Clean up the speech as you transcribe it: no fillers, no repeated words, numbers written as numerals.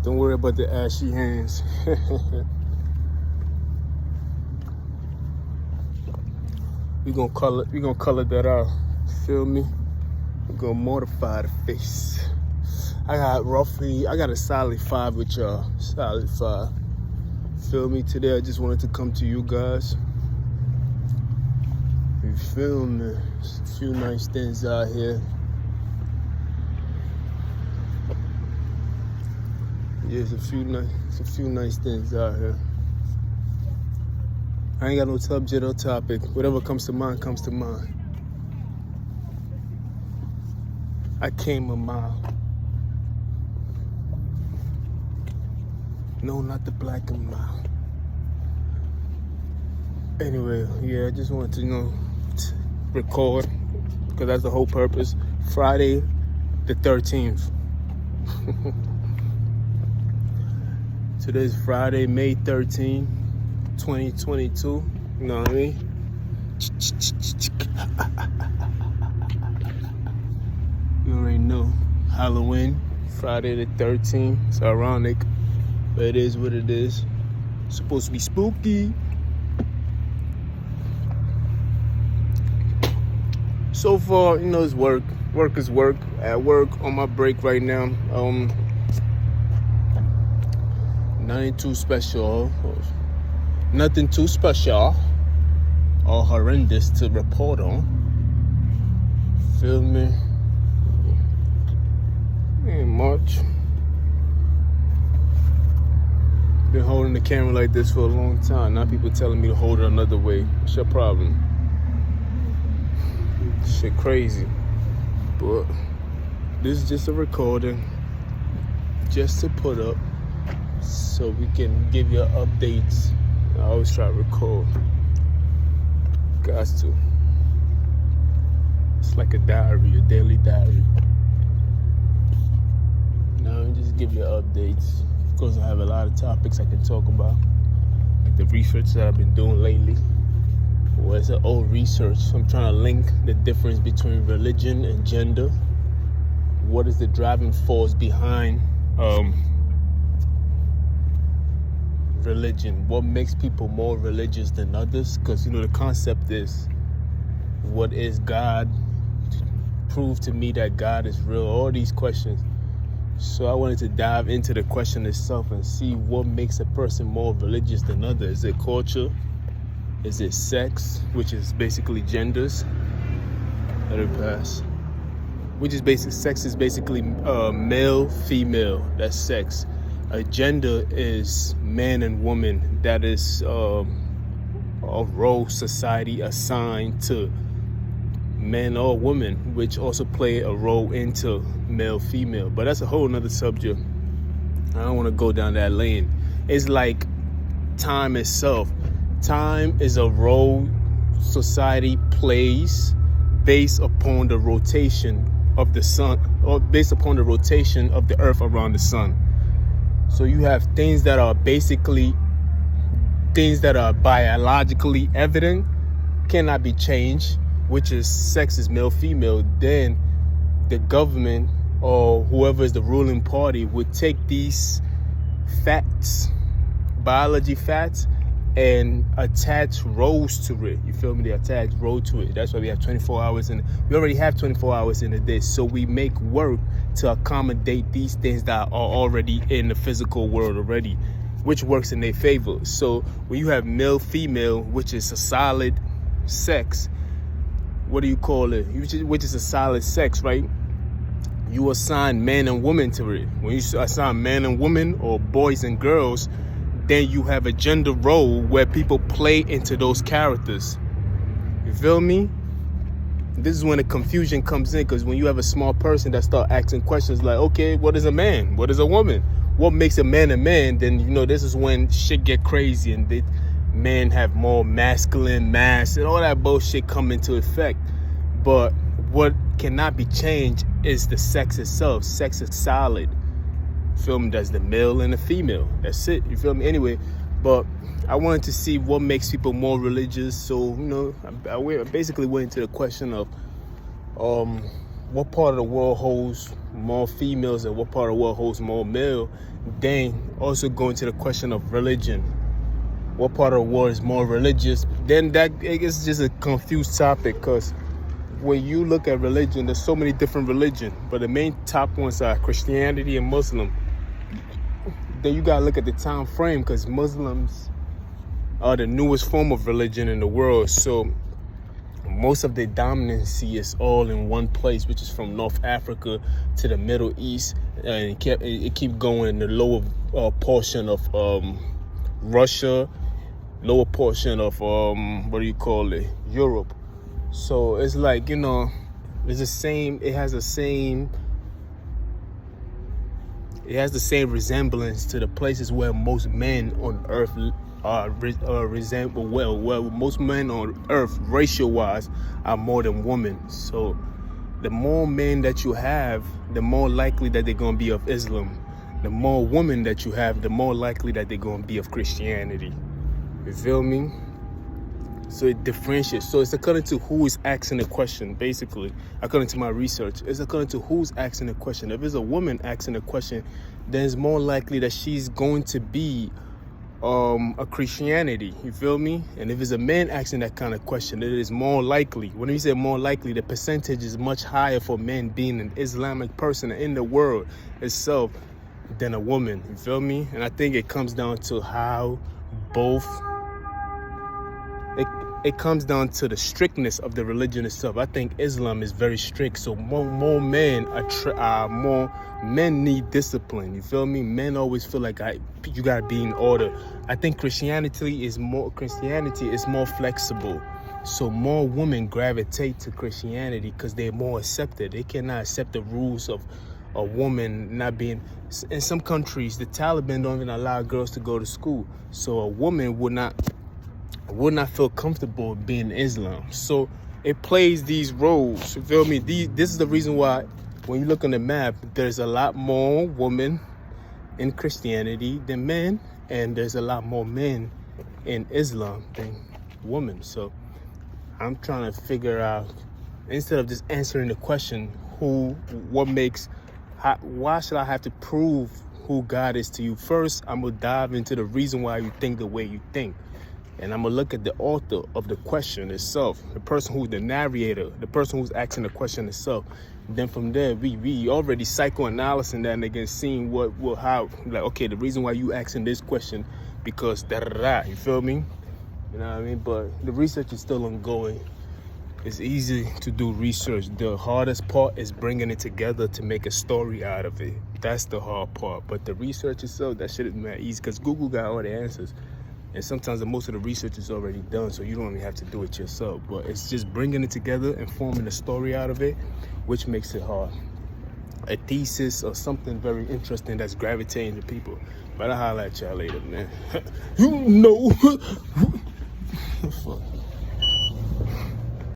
Don't worry about the ashy hands. we gonna color that out. Feel me? We're gonna mortify the face. I got a solid 5 with y'all. Solid 5. Feel me? Today I just wanted to come to you guys. You feel me? There's a few nice things out here. Yeah, it's a few nice things out here. I ain't got no subject or topic. Whatever comes to mind, comes to mind. I came a mile. No, not the black and mile. Anyway, yeah, I just wanted to, record, because that's the whole purpose. Friday the 13th. Today's Friday, May 13, 2022. You know what I mean? You already know. Halloween, Friday the 13th. It's ironic, but it is what it is. It's supposed to be spooky. So far, it's work. Work is work. At work, on my break right now. Nothing too special. Nothing too special or horrendous to report on. Feel me? Ain't much. Been holding the camera like this for a long time. Now people telling me to hold it another way. What's your problem? Shit crazy. But this is just a recording. Just to put up. So we can give you updates. I always try to record. Got to. It's like a diary, a daily diary. Now just give you updates. Of course, I have a lot of topics I can talk about, like the research that I've been doing lately. Well, it's an old research. I'm trying to link the difference between religion and gender. What is the driving force behind religion? What makes people more religious than others? Because the concept is, what is God? Prove to me that God is real. All these questions. So I wanted to dive into the question itself and see what makes a person more religious than others. Is it culture? Is it sex, which is basically genders? Let it pass. Sex is basically male, female. That's sex. A gender is man and woman. That is a role society assigned to men or women, which also play a role into male, female. But that's a whole nother subject. I don't want to go down that lane. It's like time itself. Time is a role society plays based upon the rotation of the sun, or based upon the rotation of the earth around the sun. So you have things that are biologically evident, cannot be changed, which is sex is male, female. Then the government or whoever is the ruling party would take these facts, biology facts, and attach roles to it. You feel me? They attach role to it. That's why we have 24 hours we already have 24 hours in a day. So we make work to accommodate these things that are already in the physical world already, which works in their favor. So when you have male, female, which is a solid sex, what do you call it? Which is a solid sex, right? You assign man and woman to it. When you assign man and woman or boys and girls, then you have a gender role where people play into those characters. You feel me? This is when the confusion comes in, because when you have a small person that start asking questions like, okay, what is a man? What is a woman? What makes a man, then this is when shit get crazy and men have more masculine mass and all that bullshit come into effect. But what cannot be changed is the sex itself. Sex is solid. Feel me? That's the male and the female. That's it. You feel me? Anyway, but I wanted to see what makes people more religious. So, I basically went into the question of what part of the world holds more females and what part of the world holds more male. Then also go into the question of religion. What part of the world is more religious? Then that it's just a confused topic, because when you look at religion, there's so many different religions, but the main top ones are Christianity and Muslim. Then you gotta look at the time frame, because Muslims are the newest form of religion in the world. So most of the dominancy is all in one place, which is from North Africa to the Middle East, and it keep going in the lower portion of Russia, lower portion of Europe. So it's like, it's the same. It has the same resemblance to the places where most men on earth most men on earth, racial-wise, are more than women. So the more men that you have, the more likely that they're going to be of Islam. The more women that you have, the more likely that they're going to be of Christianity. You feel me? So it differentiates. So it's according to who is asking the question, basically. According to my research, it's according to who's asking the question. If it's a woman asking the question, then it's more likely that she's going to be a Christianity. You feel me? And if it's a man asking that kind of question, it is more likely. When you say more likely, the percentage is much higher for men being an Islamic person in the world itself than a woman. You feel me? And I think it comes down to how both. It comes down to the strictness of the religion itself. I think Islam is very strict, so more men men need discipline. You feel me? Men always feel like you gotta be in order. I think Christianity is more flexible, so more women gravitate to Christianity because they're more accepted. They cannot accept the rules of a woman not being. In some countries, the Taliban don't even allow girls to go to school, so a woman would not feel comfortable being Islam. So it plays these roles. You feel me? This is the reason why when you look on the map, there's a lot more women in Christianity than men, and there's a lot more men in Islam than women. So I'm trying to figure out, instead of just answering the question, why should I have to prove who God is to you? First, I'm gonna dive into the reason why you think the way you think. And I'm going to look at the author of the question itself, the person who's the narrator, the person who's asking the question itself. And then from there, we already psychoanalyzing that nigga, seeing okay, the reason why you asking this question, because da-da-da, you feel me? You know what I mean? But the research is still ongoing. It's easy to do research. The hardest part is bringing it together to make a story out of it. That's the hard part. But the research itself, that shit is mad easy, because Google got all the answers. And sometimes most of the research is already done, so you don't even have to do it yourself. But it's just bringing it together and forming a story out of it, which makes it hard. A thesis or something very interesting that's gravitating to people. But I'll holler at y'all later, man. Fuck.